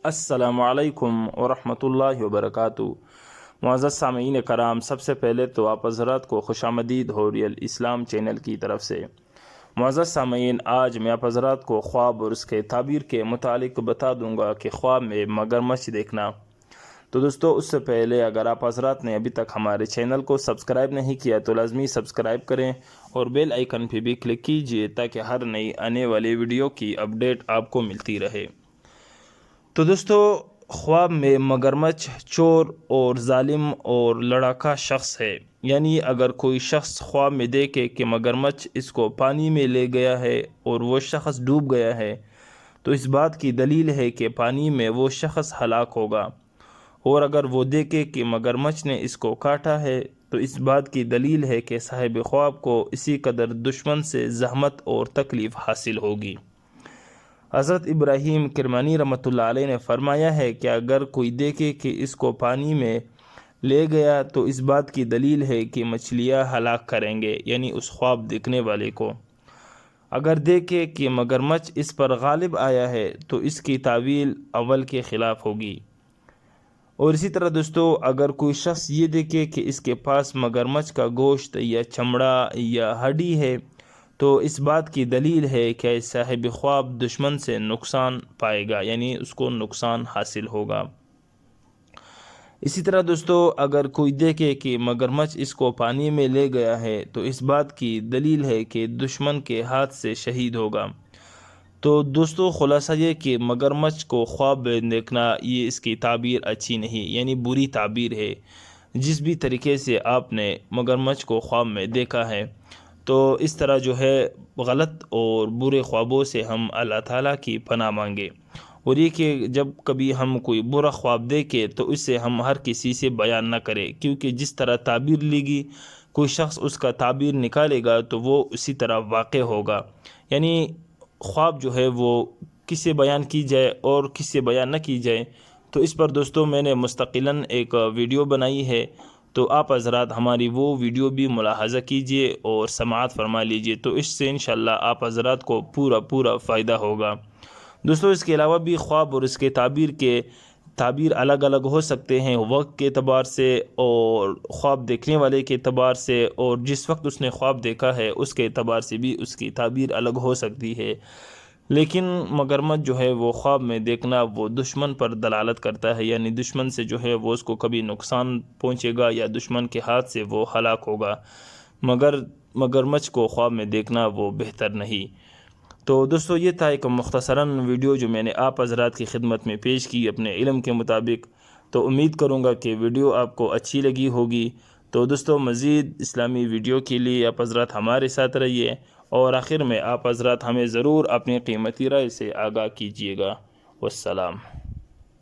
السلام علیکم ورحمۃ اللہ وبرکاتہ۔ معزز سامعین کرام، سب سے پہلے تو آپ حضرات کو خوش آمدید ہو ریئل اسلام چینل کی طرف سے۔ معزز سامعین، آج میں آپ حضرات کو خواب اور اس کے تعبیر کے متعلق بتا دوں گا کہ خواب میں مگرمچھ دیکھنا۔ تو دوستو، اس سے پہلے اگر آپ حضرات نے ابھی تک ہمارے چینل کو سبسکرائب نہیں کیا تو لازمی سبسکرائب کریں اور بیل آئیکن پہ بھی کلک کیجئے تاکہ ہر نئی آنے والی ویڈیو کی اپڈیٹ آپ کو ملتی رہے۔ تو دوستو، خواب میں مگرمچھ چور اور ظالم اور لڑاکا شخص ہے، یعنی اگر کوئی شخص خواب میں دیکھے کہ مگرمچھ اس کو پانی میں لے گیا ہے اور وہ شخص ڈوب گیا ہے تو اس بات کی دلیل ہے کہ پانی میں وہ شخص ہلاک ہوگا، اور اگر وہ دیکھے کہ مگرمچھ نے اس کو کاٹا ہے تو اس بات کی دلیل ہے کہ صاحب خواب کو اسی قدر دشمن سے زحمت اور تکلیف حاصل ہوگی۔ حضرت ابراہیم کرمانی رحمۃ اللہ علیہ نے فرمایا ہے کہ اگر کوئی دیکھے کہ اس کو پانی میں لے گیا تو اس بات کی دلیل ہے کہ مچھلیاں ہلاک کریں گے، یعنی اس خواب دیکھنے والے کو۔ اگر دیکھے کہ مگرمچھ اس پر غالب آیا ہے تو اس کی تعویل اول کے خلاف ہوگی۔ اور اسی طرح دوستو، اگر کوئی شخص یہ دیکھے کہ اس کے پاس مگرمچھ کا گوشت یا چمڑا یا ہڈی ہے تو اس بات کی دلیل ہے کہ صاحب خواب دشمن سے نقصان پائے گا، یعنی اس کو نقصان حاصل ہوگا۔ اسی طرح دوستو، اگر کوئی دیکھے کہ مگرمچھ اس کو پانی میں لے گیا ہے تو اس بات کی دلیل ہے کہ دشمن کے ہاتھ سے شہید ہوگا۔ تو دوستو، خلاصہ یہ کہ مگرمچھ کو خواب میں دیکھنا، یہ اس کی تعبیر اچھی نہیں، یعنی بری تعبیر ہے۔ جس بھی طریقے سے آپ نے مگرمچھ کو خواب میں دیکھا ہے تو اس طرح جو ہے غلط اور برے خوابوں سے ہم اللہ تعالیٰ کی پناہ مانگے، اور یہ کہ جب کبھی ہم کوئی برا خواب دیکھیں تو اسے ہم ہر کسی سے بیان نہ کریں، کیونکہ جس طرح تعبیر لیگی کوئی شخص اس کا تعبیر نکالے گا تو وہ اسی طرح واقع ہوگا۔ یعنی خواب جو ہے وہ کسے بیان کی جائے اور کسے بیان نہ کی جائے، تو اس پر دوستو میں نے مستقلاً ایک ویڈیو بنائی ہے، تو آپ حضرات ہماری وہ ویڈیو بھی ملاحظہ کیجئے اور سماعت فرما لیجئے، تو اس سے انشاءاللہ آپ حضرات کو پورا فائدہ ہوگا۔ دوستو، اس کے علاوہ بھی خواب اور اس کے تعبیر الگ الگ ہو سکتے ہیں، وقت کے اعتبار سے اور خواب دیکھنے والے کے اعتبار سے، اور جس وقت اس نے خواب دیکھا ہے اس کے اعتبار سے بھی اس کی تعبیر الگ ہو سکتی ہے۔ لیکن مگرمچھ جو ہے وہ خواب میں دیکھنا وہ دشمن پر دلالت کرتا ہے، یعنی دشمن سے جو ہے وہ اس کو کبھی نقصان پہنچے گا یا دشمن کے ہاتھ سے وہ ہلاک ہوگا، مگر مگرمچھ کو خواب میں دیکھنا وہ بہتر نہیں۔ تو دوستو، یہ تھا ایک مختصراً ویڈیو جو میں نے آپ حضرات کی خدمت میں پیش کی اپنے علم کے مطابق، تو امید کروں گا کہ ویڈیو آپ کو اچھی لگی ہوگی۔ تو دوستو، مزید اسلامی ویڈیو کے لیے آپ حضرات ہمارے ساتھ رہیے، اور آخر میں آپ حضرات ہمیں ضرور اپنی قیمتی رائے سے آگاہ کیجیے گا۔ والسلام۔